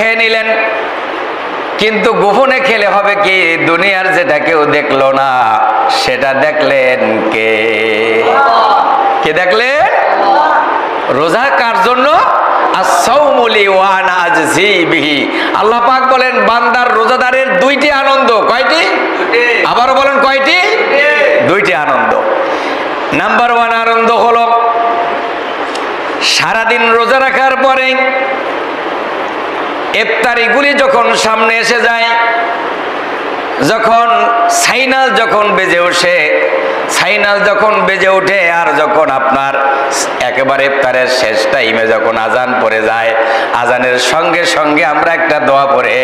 খেয়ে নিলেন, কিন্তু গোপনে খেলে হবে কি? দুনিয়ার যেটা কেউ দেখলো না সেটা দেখলেন কে? কে দেখলেন? রোজা কার জন্য? as-sawmu li wa ana ajzi bihi। আল্লাহ পাক বলেন বান্দার রোজাদারের দুইটি আনন্দ। কয়টি? আবারও বলেন কয়টি? দুইটি আনন্দ। নাম্বার 1 আনন্দ হলো সারাদিন রোজা রাখার পরে ইফতারিগুলি যখন সামনে এসে যায়, যখন সাইনাল যখন বেজে ওঠে, সাইনাল যখন বেজে ওঠে, আর যখন আপনার একেবারে ইফতারের শেষ টাইমে যখন আজান পড়ে যায়, আজানের সঙ্গে সঙ্গে আমরা একটা দোয়া পড়ে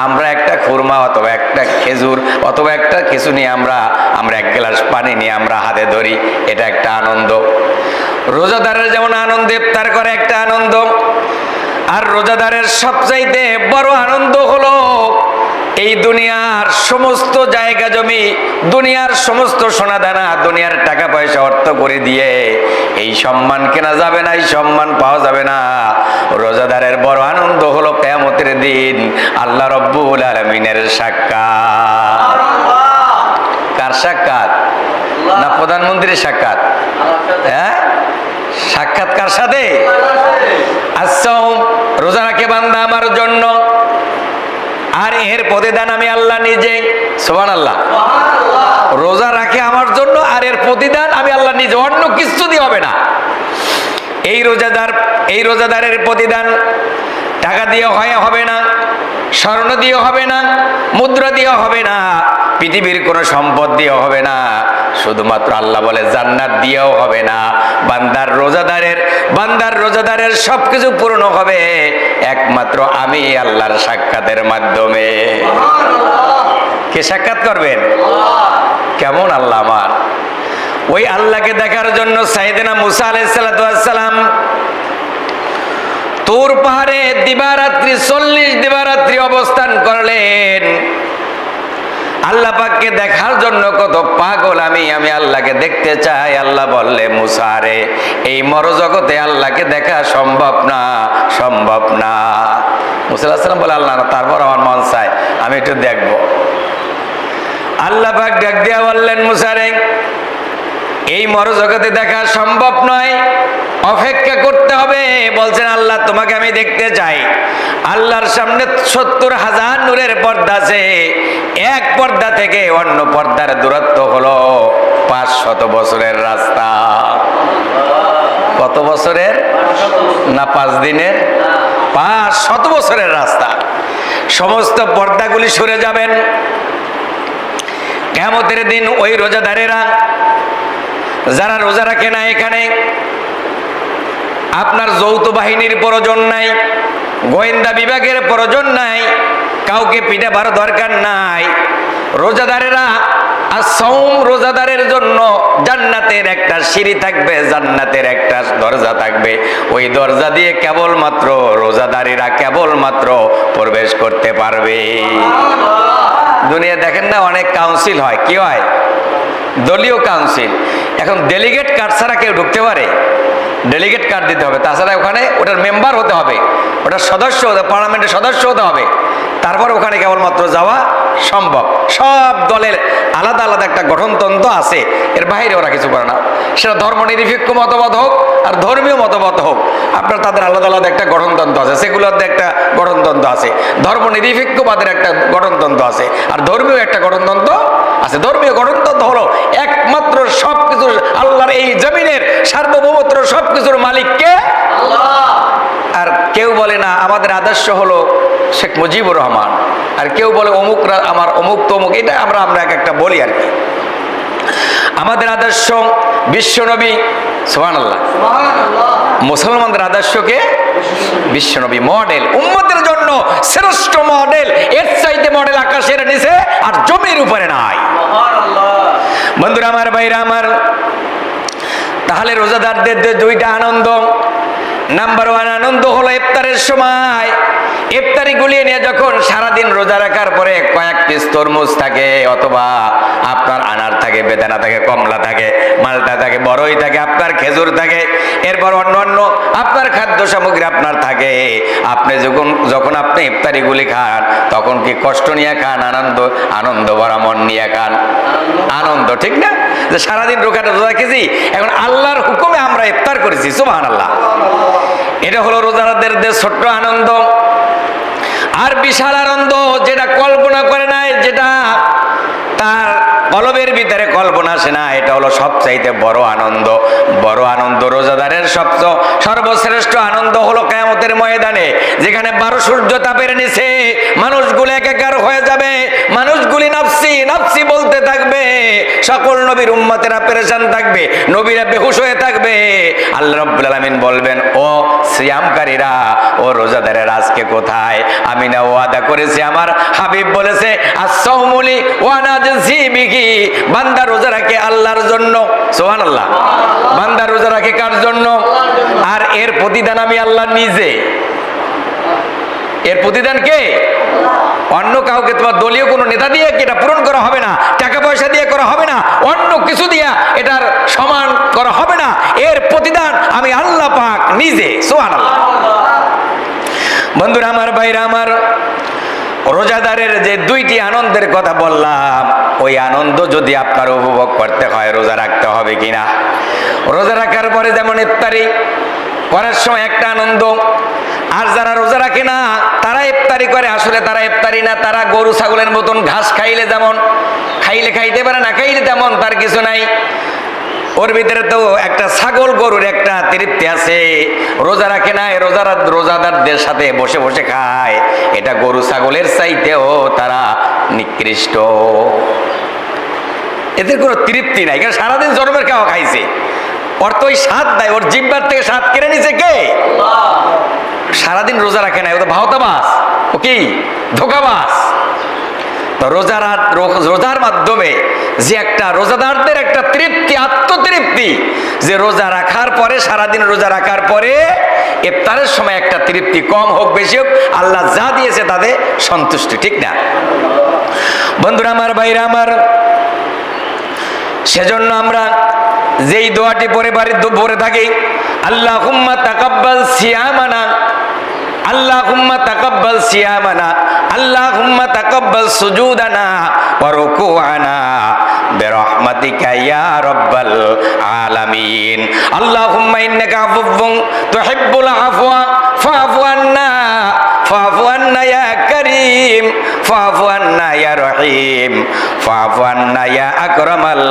আমরা একটা খুরমা অথবা একটা খেজুর অথবা একটা কিছু নিয়ে আমরা এক গ্লাস পানি নিয়ে আমরা হাতে ধরি, এটা একটা আনন্দ। রোজাদারের যেমন আনন্দ ইফতার করে একটা আনন্দ, আর রোজাদারের সবচাইতে বড় আনন্দ হলো এই দুনিয়ার সমস্ত জায়গা জমি, দুনিয়ার সমস্ত সোনাদানা, দুনিয়ার টাকা পয়সা অর্থ করে দিয়ে এই সম্মান কেনা যাবে না, এই সম্মান পাওয়া যাবে না। রোজাদারের বড় আনন্দ হলো কিয়ামতের দিন আল্লাহ রাব্বুল আলামিনের সাক্ষাৎ। কার সাক্ষাৎ? না প্রধানমন্ত্রীর সাক্ষাৎ? হ্যাঁ, সাক্ষাৎ কার সাথে? আস-সাওম, রোজা রাখে বান্দা আমার জন্য, আর এর প্রতিদান আমি আল্লাহ নিজে। সুবহানাল্লাহ। রোজা রাখে আমার জন্য, আর এর প্রতিদান আমি আল্লাহ নিজে, অন্য কিছু দিয়ে হবে না। এই রোজাদারের প্রতিদান টাকা দিয়ে হবে না, স্বর্ণ দিয়ে হবে না, মুদ্রা দিয়ে হবে না, পৃথিবীর কোনো সম্পদ দিয়ে হবে না, শুধুমাত্র আল্লাহ বলে জান্নাত দিয়েও হবে না। বান্দার রোজাদারের সবকিছু পূর্ণ হবে একমাত্র আমি আল্লাহর সাক্ষাতের মাধ্যমে। কে সাক্ষাৎ করবেন? কেমন আল্লাহ আমার! ওই আল্লাহকে দেখার জন্য সাইয়েদনা মুসা আলাইহিস সালাম তুর পাহাড়ে দিবারাত্রি 40 দিবারাত্রি অবস্থান করলেন। আল্লাহ পাককে দেখার জন্য কত পাগল আমি আল্লাহকে দেখতে চাই। আল্লাহ বললে মুসা রে, এই মরজগতে আল্লাহকে দেখা সম্ভব না। মুসা আলাইহিস সালাম বলে আল্লাহ না, তারপর আমার মন চায় আমি একটু দেখব। আল্লাহ পাক ডাক দিয়া বললেন মুসা রে, এই মরজগতে দেখা সম্ভব নয়, অপেক্ষা করতে হবে। বলছেন আল্লাহ তোমাকে আমি দেখতে চাই। আল্লাহর সামনে 70,000 নূরের পর্দা আছে, এক পর্দা থেকে অন্য পর্দার দূরত্ব হলো 500 বছরের রাস্তা। কত বছরের? না 5 দিনের, 500 বছরের রাস্তা। সমস্ত পর্দাগুলি সরে যাবেন। কিয়ামতের দিন ওই রোজাদারেরা যারা রোজা রাখে না, এখানে আপনার যৌথ বাহিনীর প্রয়োজন নাই, গোয়েন্দা বিভাগের প্রয়োজন নাই, কাউকে পিটাবার দরকার নাই। রোজাদারেরা as-সাওম, রোজাদারের জন্য জান্নাতের একটা সিঁড়ি থাকবে, জান্নাতের একটা দরজা থাকবে। ওই দরজা দিয়ে কেবলমাত্র রোজাদারেরা কেবলমাত্র প্রবেশ করতে পারবে। দুনিয়া দেখেন না, অনেক কাউন্সিল হয়, কি হয়? দলীয় কাউন্সিল। এখন ডেলিগেট কার্ড ছাড়া কেউ ঢুকতে পারে? ডেলিগেট কার্ড দিতে হবে, তাছাড়া ওখানে ওটার মেম্বার হতে হবে, ওটার সদস্য হতে, পার্লামেন্টের সদস্য হতে হবে, তারপর ওখানে কেবলমাত্র যাওয়া সম্ভব। সব দলের আলাদা আলাদা একটা গঠনতন্ত্র আছে, এর বাইরে ওরা কিছু করে না। সেটা ধর্ম নিরপেক্ষ মতবাদ হোক আর ধর্মীয় মতবাদ হোক, আপনার তাদের আলাদা আলাদা একটা গঠনতন্ত্র আছে। সেগুলোতে একটা গঠনতন্ত্র আছে, ধর্ম নিরপেক্ষবাদের একটা গঠনতন্ত্র আছে, আর ধর্মীয় একটা গঠনতন্ত্র আছে। ধর্মীয় গঠনতন্ত্র হলো একমাত্র সবকিছু আল্লাহর এই জমিনের সার্বভৌমত্ব, সবকিছুর মালিককে আল্লাহ। আর কেউ বলে না আমাদের আদর্শ হলো শেখ মুজিবুর রহমান, আর কেউ বলে অমুক আমার অমুক তমুক, এটা আমরা একটা বলি আর কি। আমাদের আদর্শ বিশ্বনবী, সুবহানাল্লাহ। মুসলমানদের আদর্শকে বিশ্বনবী মডেল, উম্মতের জন্য শ্রেষ্ঠ মডেল। এর চাইতে মডেল আকাশের নিচে আর জমির উপরে নাই। বন্ধুরা আমার, ভাইরা আমার, তাহলে রোজাদারদের দুইটা আনন্দ। নাম্বার 1 আনন্দ হলো ইফতারের সময়। ইফতারি গুলিয়ে নিয়ে যখন সারাদিন রোজা রাখার পরে কয়েক পিস তরমুজ থাকে, অথবা আপনার আনার থাকে, বেদানা থাকে, কমলা থাকে, মালটা থাকে, বড়ই থাকে, আপনার খেজুর থাকে, এরপর অন্যান্য আপনার খাদ্য সামগ্রী আপনার থাকে, আপনি যখন আপনি ইফতারি গুলি খান তখন কি কষ্ট নিয়ে খান, আনন্দ ভরা মন নিয়ে খান? আনন্দ, ঠিক না? যে সারাদিন রোজা রেখেছি, এখন আল্লাহর হুকুমে আমরা ইফতার করেছি, সুবহানাল্লাহ। এটা হলো রোজাদারদের ছোট্ট আনন্দ। আর বিশাল আনন্দ যেটা কল্পনা করে নাই, যেটা তার কলবের ভিতরে কল্পনা আসে না, এটা হলো সবচাইতে বড় আনন্দ। বড় আনন্দ রোজাদারের সর্বশ্রেষ্ঠ আনন্দ হলো কিয়ামতের ময়দানে, যেখানে 12 সূর্য তাপের নিচে মানুষগুলো একাকার হয়ে যাবে, মানুষগুলি নাফসি নাফসি বলতে থাকবে, সকল নবীর উম্মতেরা পেরেশান থাকবে, নবীরা বেহুশ হয়ে থাকবে। আল্লাহ রাব্বুল আলামিন বলবেন, ও সিয়ামকারীরা, ও রোজাদারেরা আজকে কোথায়? আমি না ওয়াদা করেছি, আমার হাবিব বলেছে, আস-সাওমুলি ওয়া নাজজি বিহি, বান্দা রোজা রাখে আল্লাহর জন্য, সুবহানাল্লাহ। বান্দা রোজা রাখে কার জন্য? আর এর প্রতিদান আমি আল্লাহ নিজে। এর প্রতিদান কে? অন্য কাউকে, তোমার দলীয় কোনো নেতা দিয়ে এটা পূরণ করা হবে না, টাকা পয়সা দিয়ে করা হবে না, অন্য কিছু দিয়ে এটার সমান করা হবে না। এর প্রতিদান আমি আল্লাহ পাক নিজে, সুবহানাল্লাহ। বন্ধুরা আমার, ভাইরা আমার, রোজাদারের যে 2টি আনন্দের কথা বললাম, ওই আনন্দ যদি আপনার উপভোগ করতে হয়, রোজা রাখতে হবে কিনা? রোজা রাখার পরে যেমন ইফতারি করার সময় একটা আনন্দ, আর যারা রোজা রাখে না তারা ইফতারি করে, আসলে তারা ইফতারি না, তারা গরু ছাগলের মতন ঘাস খাইলে যেমন খাইলে খাইতে পারে, না খাইলে তেমন তার কিছু নাই। ওর ভিতরে তো একটা ছাগল গরুর একটা তৃপ্তি আছে। রোজা রাখে না, রোজাদারদের সাথে বসে বসে খায়, এটা গরু ছাগলের চাইতেও তারা নিকৃষ্ট। এদের কোনো তৃপ্তি নাই, কারণ সারাদিন জন্মের খাওয়া খাইছে, ওর তো ওই স্বাদ দেয়, ওর জিহ্বার থেকে স্বাদ কেড়ে নিছে কে? সারাদিন রোজা রাখে না, ও তো ভাওতাবাস, ও কি ধোকাবাস। তো রোজার মাধ্যমে যে একটা রোজাদারদের একটা তৃপ্তি, আত্মতৃপ্তি, যে রোজা রাখার পরে, সারাদিন রোজা রাখার পরে ইফতারের সময় একটা তৃপ্তি, কম হোক বেশি হোক, আল্লাহ যা দিয়েছে তাদের সন্তুষ্টি, ঠিক না? বন্ধুরা আমার, ভাইরা আমার, সেজন্য আমরা যেই দোয়াটি পরে থাকি, আল্লাহুম্মা তাকাব্বাল সিয়ামানা, আল্লাহুম্মা তাকাব্বাল সিয়ামানা, আল্লাহুম্মা তাকাব্বাল সুজুদানা ওয়া রুকুআনা বিরহমাতিকা ইয়া রাব্বাল আলামিন। আল্লাহুম্মা ইন্নাকা আফুউন তুহিব্বুল আফওয়া ফাআফু আন্না, ফাআফু আন্না ইয়া কারীম, ফাআফু আন্না ইয়া রহিম, ফাআফু আন্না ইয়া আকরামাল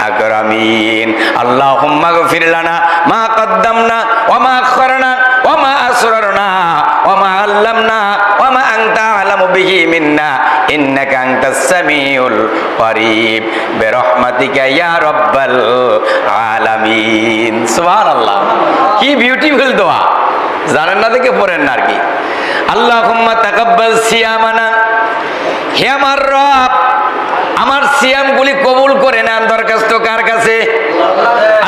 আকরামিন। আল্লাহুম্মা গফির লানা মা কদ্দামনা ওয়া মা আখখারনা ওয়া মা আসরারনা ওয়া মা আল্লামনা ওয়া মা আনতা আ'লামু বিহি মিন্না ইন্নাকা আনতাস সামিউল করিব বিরহমাতিকা ইয়া রাব্বাল আলামিন। সুবহানাল্লাহ, কি বিউটিফুল দোয়া, জানেন না দেখে পড়েন না আর কি। আল্লাহুম্মা তাকাব্বাল সিয়ামানা, হে আমার রব, আমার সিয়ামগুলি কবুল করে নেন। দরখাস্ত কার কাছে?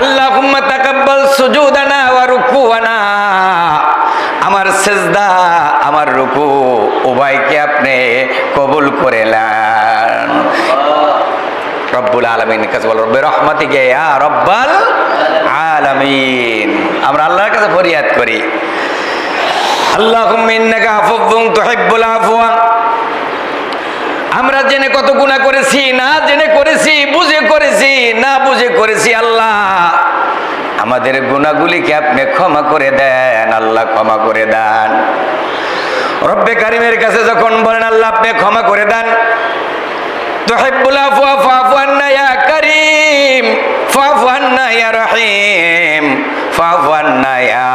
আল্লাহুম্মা তাকাব্বাল সুজুদানা ওয়া রুকুআনা, আমার সিজদা, আমার রুকু উভয়কে আপনি কবুল করে নেন। রব্বুল আলামিনের কাছে বল, রব্বে রহমাতিকা ইয়া রাব্বাল আলামিন। আমরা আল্লাহর কাছে ফরিয়াদ করি, আল্লাহুম্মা ইন্নাকা আফুউন তুহিব্বুল আফওয়া। আমরা জেনে কত গুনাহ করেছি, না জেনে করেছি, বুঝে করেছি, না বুঝে করেছি, আল্লাহ আমাদের গুনাহগুলিকে আপনি ক্ষমা করে দেন, আল্লাহ ক্ষমা করে দেন। রব্বে কারিমের কাছে যখন বলেন আল্লাহ আপনি ক্ষমা করে দেন, তুহিব্বুল আফওয়া ফাআফু আন্না ইয়া কারীম, ফাআফু আন্না ইয়া রহিম, ফাআফু আন্না ইয়া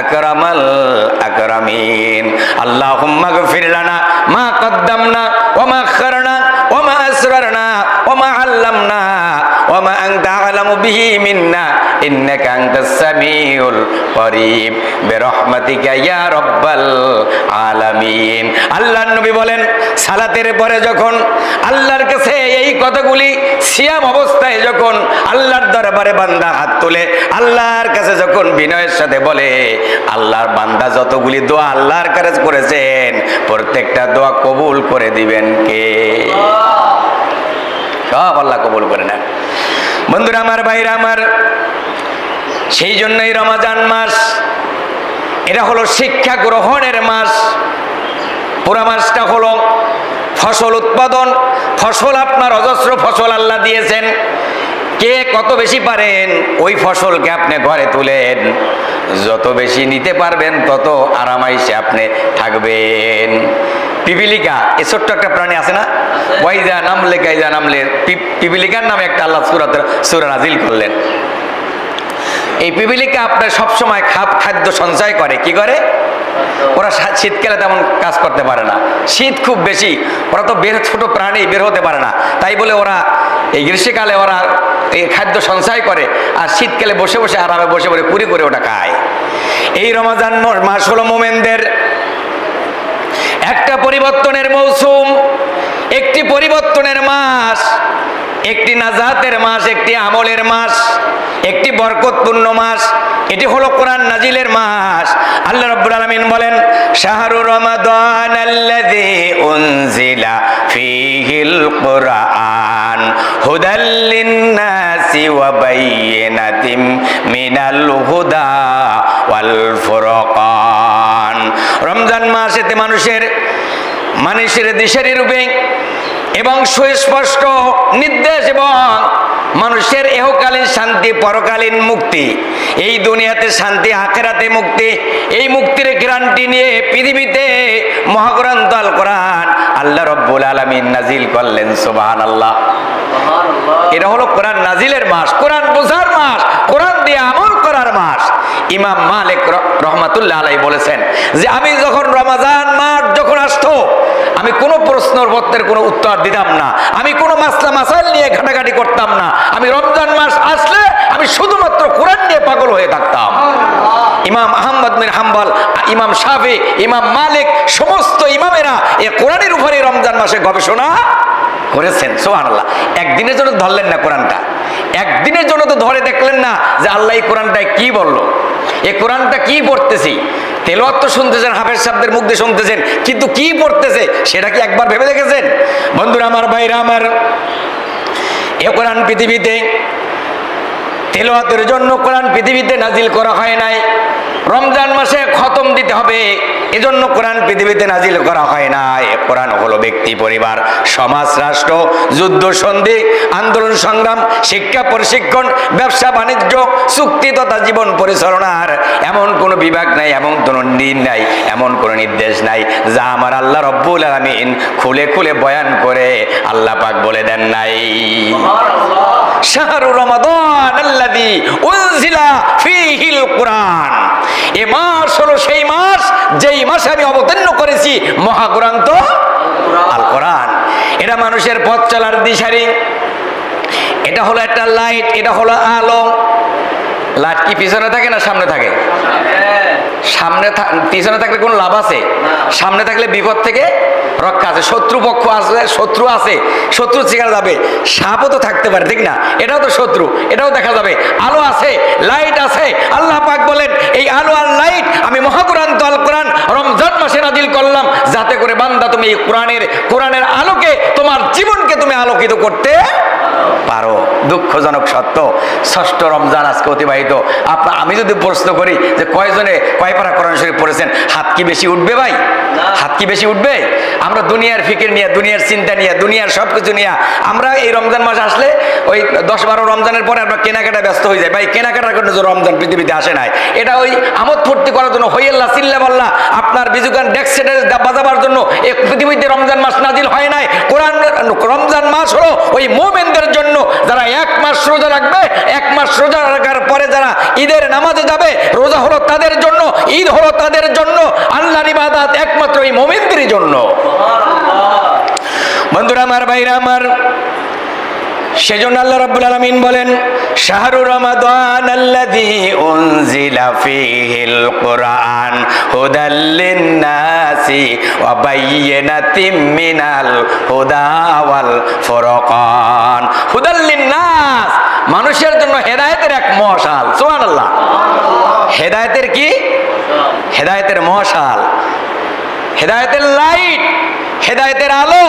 আকরামাল আকরামিন। আল্লাহুম্মা গফির লানা মা কদ্দামনা ওয়া মা আখখারনা ওয়া মা আসরারনা ওয়া মা আল্লামনা ওয়া মা আনতা আ'লামু বিহি মিন্না ইন্নাকা আনতাস সামিউল করিব বিরহমাতিকা ইয়া রাব্বাল আলামিন। আল্লাহর নবী বলেন, সালাতের পরে যখন আল্লাহর কাছে এই কথাগুলি সিয়াম অবস্থায় যখন আল্লাহর দরবারে বান্দা হাত তোলে, আল্লাহর কাছে যখন বিনয়ের সাথে বলে, আল্লাহর বান্দা যতগুলি দোয়া আল্লাহর কাছে করেছেন প্রত্যেকটা দোয়া কবুল করে দিবেন কে? সব আল্লাহ কবুল করে নেন। বন্ধুরা আমার, ভাইরা আমার, সেই জন্যই রমজান মাস এটা হলো শিক্ষা গ্রহণের মাস। পুরা মাসটা হলো ফসল উৎপাদন। ফসল আপনার অজস্র ফসল আল্লাহ দিয়েছেন, কে কত বেশি পারেন ওই ফসলকে আপনি ঘরে তুলেন, যত বেশি নিতে পারবেন তত আরামাইসে আপনি থাকবেন। পিপিলিকা, এ ছোট্ট একটা প্রাণী আছে না, ওয়াইজা নামলে কাইজা নামলে, পিপিলিকার নামে একটা আল্লাহ সূরা নাজিল করলেন। এই পিপিলিকা আপনার সবসময় খাদ্য সঞ্চয় করে। কি করে? ওরা শীতকালে তেমন কাজ করতে পারে না, শীত খুব বেশি, ওরা তো ছোট প্রাণী, বের হতে পারে না। তাই বলে ওরা এই গ্রীষ্মকালে ওরা এই খাদ্য সঞ্চয় করে, আর শীতকালে বসে বসে আরামে বসে বসে পুরি করে ওটা খায়। এই রমজান মাস হলো মোমেনদের একটা পরিবর্তনের মৌসুম, একটি পরিবর্তনের মাস, একটি নাজাতের মাস, একটি আমলের মাস, একটি বরকতপূর্ণ মাস। এটি হলো কোরআন নাজিলের মাস। আল্লাহ রাব্বুল আলামিন বলেন, শাহরু রমাদানাল্লাযী উনজিলা ফীহিল কুরআন হুদাল লিন-নাসি ওয়া বায়্যিনাতিম মিনাল হুদা ওয়াল ফুরকান। রমজান মাসেতে মানুষের দিশারি রূপে এবং সুস্পষ্ট নির্দেশ এবং মানুষের ইহকালীন শান্তি, পরকালীন মুক্তি, এই দুনিয়াতে শান্তি, আখিরাতে মুক্তি, এই মুক্তির গ্যারান্টি নিয়ে পৃথিবীতে মহাগ্রন্থ আল কোরআন আল্লাহ রাব্বুল আলামিন নাজিল করলেন। সুবহানাল্লাহ। এটা হলো কোরআন নাজিলের মাস, কোরআন বোঝার মাস, কোরআন দিয়ে আমল করার মাস। ইমাম মালিক রহমাতুল্লাহ আলাইহি বলেছেন যে আমি যখন রমজান মাস যখন আসতো, আমি কোনো প্রশ্নের কোনো উত্তর দিতাম না, আমি কোনো মাসলা মাসাইল নিয়ে ঘাটাঘাটি করতাম না। আমি রমজান মাস আসলে আমি শুধুমাত্র কোরআন নিয়ে পাগল হয়ে থাকতাম। ইমাম আহমদ বিন হাম্বল, ইমাম শাফি, ইমাম মালিক, সমস্ত ইমামেরা এই কোরআনের উপরে রমজান মাসে গবেষণা করেছেন। সুবহানাল্লাহ। একদিনের জন্য ধরলেন না কোরআনটা, একদিনের জন্য তো ধরে দেখলেন না যে আল্লাহ এই কোরআনটায় কি বললো, এই কোরআনটা কি পড়তেছি। তেলাওয়াত তো শুনতেছেন, হাফেজ সাহেবদের মুখ দিয়ে শুনতেছেন, কিন্তু কি পড়তেছে সেটা কি একবার ভেবে দেখেছেন? বন্ধুরা আমার, ভাইরা আমার, এ কোরআন পৃথিবীতে তেলাওয়াতের জন্য কোরআন পৃথিবীতে নাজিল করা হয় নাই। রমজান মাসে খতম দিতে হবে এজন্য কোরআন পৃথিবীতে নাজিল করা হয় না। এ কোরআন হলো ব্যক্তি, পরিবার, সমাজ, রাষ্ট্র, যুদ্ধ সন্ধি, আন্দোলন সংগ্রাম, শিক্ষা প্রশিক্ষণ, ব্যবসা বাণিজ্য, চুক্তি তথা জীবন পরিচালনার এমন কোনো বিভাগ নাই, এমন কোনো দিন নাই, এমন কোনো নির্দেশ নাই যা আমার আল্লাহ রাব্বুল আলামিন খুলে খুলে বয়ান করে আল্লাহ পাক বলে দেন নাই। শাহরু রমাদান আল্লাযী উনজিলা ফীহিল কুরআন। এ মাস হলো সেই মাস যেই মাসে আমি অবতীর্ণ করেছি মহাগ্রন্থ আল কোরআন। এটা মানুষের পথ চলার দিশারি, এটা হলো একটা লাইট, এটা হলো আলো। লাইট কি পিছনে থাকে না সামনে থাকে? সামনে, পিছনে থাকলে কোনো লাভ আছে? সামনে থাকলে বিপদ থেকে রক্ষা আছে, শত্রু পক্ষ আছে, শত্রু আছে, শত্রু চেনা যাবে, সাপও তো থাকতে পারে, ঠিক না? এটাও তো শত্রু, এটাও দেখা যাবে। আলো আছে, লাইট আছে। আল্লাহ পাক বলেন এই আলো আর লাইট আমি মহাগ্রন্থ আল কোরআন রমজান মাসে নাজিল করলাম যাতে করে বান্দা তুমি এই কোরআনের আলোকে তোমার জীবনকে তুমি আলোকিত করতে পারো। দুঃখজনক সত্য, ষষ্ঠ রমজান আজকে অতিবাহিত। আমি যদি প্রশ্ন করি যে কয়জনে কয় পারা কোরআন শরীফ পড়েছেন, হাত কি বেশি উঠবে ভাই? হাত কি বেশি উঠবে? আমরা দুনিয়ার ফিকির নিয়ে, দুনিয়ার চিন্তা নিয়ে, দুনিয়ার সবকিছু নিয়ে আমরা এই রমজান মাস আসলে ওই 10-12 রমজানের পরে আমরা কেনাকাটা ব্যস্ত হয়ে যাই। ভাই কেনাকাটার জন্য রমজান পৃথিবীতে আসে নাই, এটা ওই আমোদ ফুর্তি করার জন্য, হইয়াল্লাহ চিল্লাবাল্লাহ আপনার বিজুগান ডেক্স সেটের বাজাবার জন্য এই পৃথিবীতে রমজান মাস নাজিল হয় নাই। রমজান মাস হলো ওই মুমিনদের জন্য যারা 1 মাস রোজা রাখবে, 1 মাস রোজা রাখার পরে যারা ঈদের নামাজে যাবে, রোজা হলো তাদের জন্য, ঈদ হলো তাদের জন্য, আল্লাহর ইবাদত একমাত্র এই মুমিনদের জন্য। বন্ধুরা আমার, ভাইরা আমার, সেজন্য আল্লাহ রাব্বুল আলামিন বলেন শাহরু রমাদান আল্লাযী উনজিলা ফীহিল কুরআন হুদাল লিন-নাসি ওয়া বায়্যিনাতিম মিনাল হুদা ওয়াল ফুরকান। হুদাল লিন-নাস, মানুষের জন্য হেদায়েতের এক মশাল। সুবহানাল্লাহ। হেদায়েতের কি? হেদায়েতের মশাল। হেদায়েতের লাইট, হেদায়েতের আলো।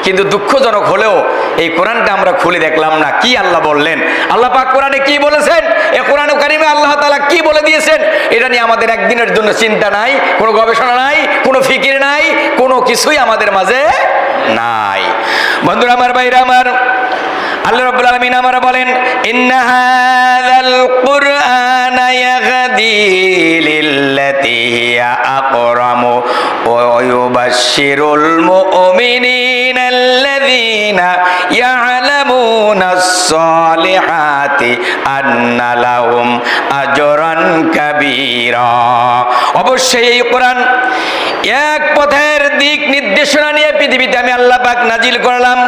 কিন্তু দুঃখজনক হলেও এই কোরআনটা আমরা খুলে দেখলাম না। কি আল্লাহ বললেন, আল্লাহ পাক কোরআনে কি বলেছেন, এই কোরআনে কারিমে আল্লাহ তাআলা কি বলে দিয়েছেন, এটা নিয়ে আমাদের একদিনের জন্য চিন্তা নাই, কোনো গবেষণা নাই, কোনো ফিকির নাই, কোনো কিছুই আমাদের মাঝে নাই। বন্ধুরা আমার, ভাইরা আমার, আল্লাহ রাব্বুল আলামিন আমরা বলেন, ইন্না হাযাল কুরআনা ইয়াহদি লিল্লাতী হিয়া আকরামু ওয়া ইউবাশশিরুল মুমিনিনা আল্লাযীনা ইয়া'লামুনাস সালিহাতি আন্না লাহুম আজরান কাবীরা। অবশ্যই এই কোরআন এক পথের দিক নির্দেশনা নিয়ে পৃথিবীতে আমি আল্লাহ পাক নাজিল করলাম,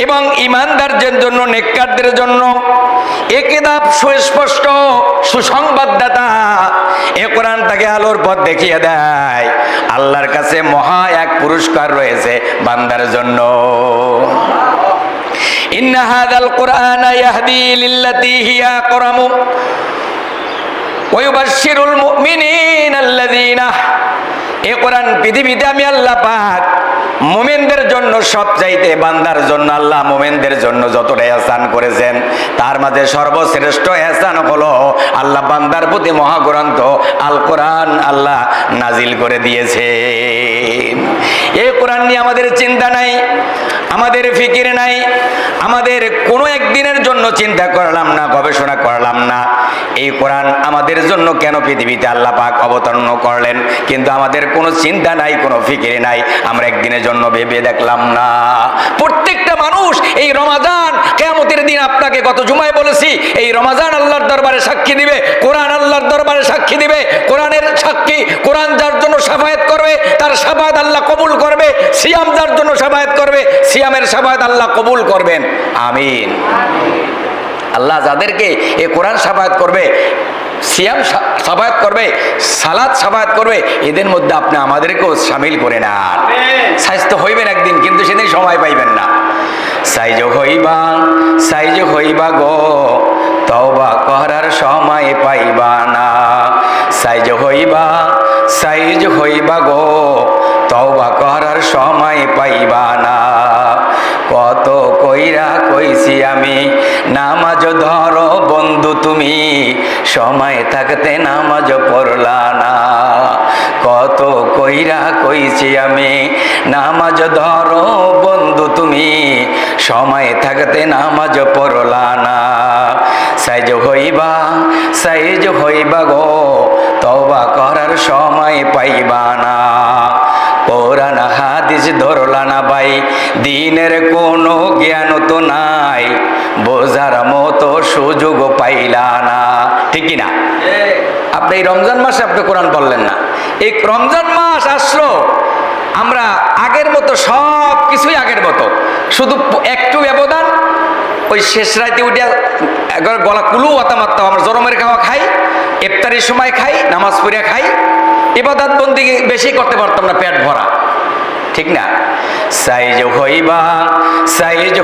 এবং ঈমানদারদের জন্য, নেককারদের জন্য এ কিতাব সুস্পষ্ট সুসংবাদদাতা। এ কোরআন তাকে আলোর পথ দেখিয়ে দেয়। আল্লাহর কাছে মহা এক পুরস্কার রয়েছে বান্দার জন্য। ইন্না হাযাল কুরআনা ইয়াহদি লিল্লাতী হিয়া আকরামু ওয়া ইউবাশশিরুল মুমিনিনা আল্লাযীনা। এ কোরআন পৃথিবীতে আমি আল্লাহ পাক মুমিনদের জন্য সবচাইতে, বান্দার জন্য আল্লাহ মুমিনদের জন্য যতটা ইহসান করেছেন তার মাঝে সর্বশ্রেষ্ঠ ইহসান হলো আল্লাহ বান্দার প্রতি মহাগ্রন্থ আল কোরআন আল্লাহ নাজিল করে দিয়েছে। এই কোরআন নিয়ে আমাদের চিন্তা নাই, আমাদের ফিকির নাই, আমাদের কোনো একদিনের জন্য চিন্তা করলাম না, গবেষণা করলাম না এই কোরআন আমাদের জন্য কেন পৃথিবীতে আল্লাহ পাক অবতীর্ণ করলেন, কিন্তু আমাদের কোনো চিন্তা নাই, কোনো ফিকির নাই, আমরা একদিনের জন্য ভেবে দেখলাম না। প্রত্যেকটা মানুষ এই রমাজান, কিয়ামতের দিন আপনাকে গত জুমায় বলেছি, এই রমাজান আল্লাহর দরবারে সাক্ষী দিবে, কোরআন আল্লাহর দরবারে সাক্ষী দিবে। কোরআনের সাক্ষী, কোরআন যার জন্য শাফায়াত করবে তার শাফায়াত আল্লাহ কবুল করবে, সিয়াম যার জন্য শাফায়াত করবে সিয়ামের শাফায়াত আল্লাহ কবুল করবেন, আমিন। আল্লাহ যাদেরকে এই কোরআন শাফায়াত করবে, সিয়াম শাফায়াত করবে, সালাত শাফায়াত করবে, এদের মধ্যে আপনি আমাদেরকেও শামিল করে নেন। স্বাস্থ্য হইবেন একদিন, কিন্তু সেদিন সময় পাইবেন না। সাইজ হইবা গো, তওবা করার সময় পাইবা না। সাইজ হইবা গো, তওবা করার সময় পাইবা না। কত কইরা কইছি আমি নামাজ ধরো বন্ধু তুমি, সময় থাকতে নামাজ পড়লা না। কত কইরা কইছি আমি নামাজ ধরো বন্ধু তুমি, সময় থাকতে নামাজ পড়লা না। সাইজ হইবা গো, তওবা করার সময় পাইবা না। কোরআন হাদিস ধরলা না ভাই, দিনের কোনো জ্ঞান তো নাই, বোঝার মতো সুযোগ পাইলা না। ঠিক কি না? আপনি এই রমজান মাসে আপনি কোরআন পড়লেন না, এই রমজান মাস আসলো, আমরা আগের মতো সব কিছুই আগের মতো, শুধু একটু ব্যবধান, ওই শেষ রাতে উঠে গলা কুলু আতা মারতাম, আমরা জরমের খাওয়া খাই, ইফতারির সময় খাই, নামাজ পড়িয়া খাই, ইবাদত বন্দি বেশি করতে পারতাম না পেট ভরা, ঠিক না? সাইজ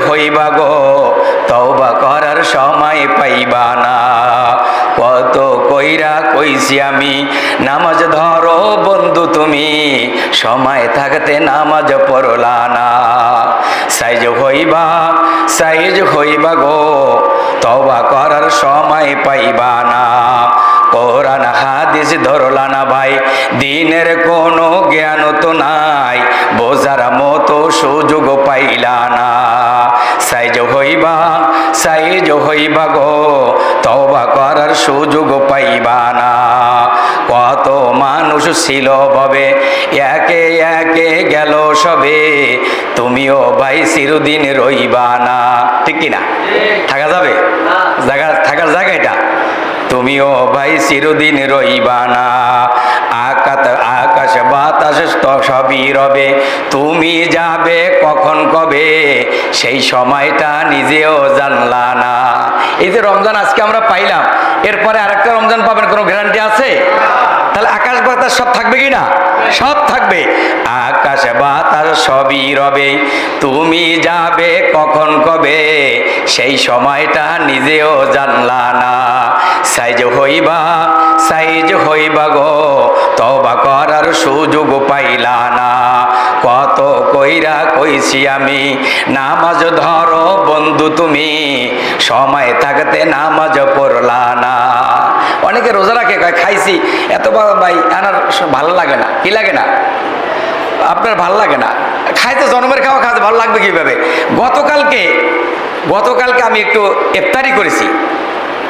হইবা গো, তওবা করার সময় পাইবা না। কত কইরা কইছি আমি নামাজ ধরো বন্ধু তুমি, সময় থাকতে নামাজ পড়লা না। সাইজ হইবা গো, তওবা করার সময় পাইবা না। কোরআন হাদিস ধরলা না ভাই, দিনের কোনো জ্ঞান তো নাই, বোঝার মতো সুযোগ পাইলা না। সাইজ হইবা গো, তওবা করার সুযোগ পাইবা না। কত মানুষ ছিল ভবে, একে একে গেল সবে, তুমিও ভাই চিরদিন রইবা না। ঠিক কিনা? থাকা যাবে? থাকার জায়গা এটা। তুমিও ভাই চিরদিন রইবা না। আকাশ বাতাস সবই রবে, তুমি যাবে কখন কবে, সেই সময়টা নিজেও জানলা না। এই যে রমজান আজকে আমরা পাইলাম, এরপরে আরেকটা রমজান পাবেন, কোনো গ্যারান্টি আছে? তাহলে আকাশ বাতাস সব থাকবে কি না? সব থাকবে। আকাশ বাতাস সবই রবে, তুমি যাবে কখন কবে সেই সময়টা নিজেও জানলা না। সাইজ হইবা গো তওবা করার সুযোগ পাইলা না। কত কইরা কইছি আমি নামাজ ধরো বন্ধু তুমি, সময় থাকতে নামাজ পড়লা না। অনেকে রোজা রাখে কয় খাইছি এত ভাই আমার ভালো লাগে না। কি লাগে না? আপনার ভালো লাগে না? খাইতে জন্মের খাওয়া খাওয়াতে ভালো লাগবে কিভাবে? গতকালকে আমি একটু ইফতারি করেছি,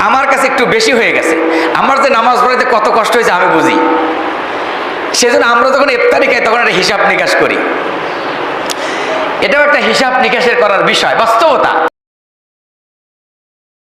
আমার কাছে একটু বেশি হয়ে গেছে। আমার যে নামাজ পড়াইতে কত কষ্ট হয়েছে আমি বুঝি। সেজন্য আমরা যখন ইফতারি খাই তখন একটা হিসাব নিকাশ করি। এটাও একটা হিসাব নিকাশের করার বিষয়, বাস্তবতা।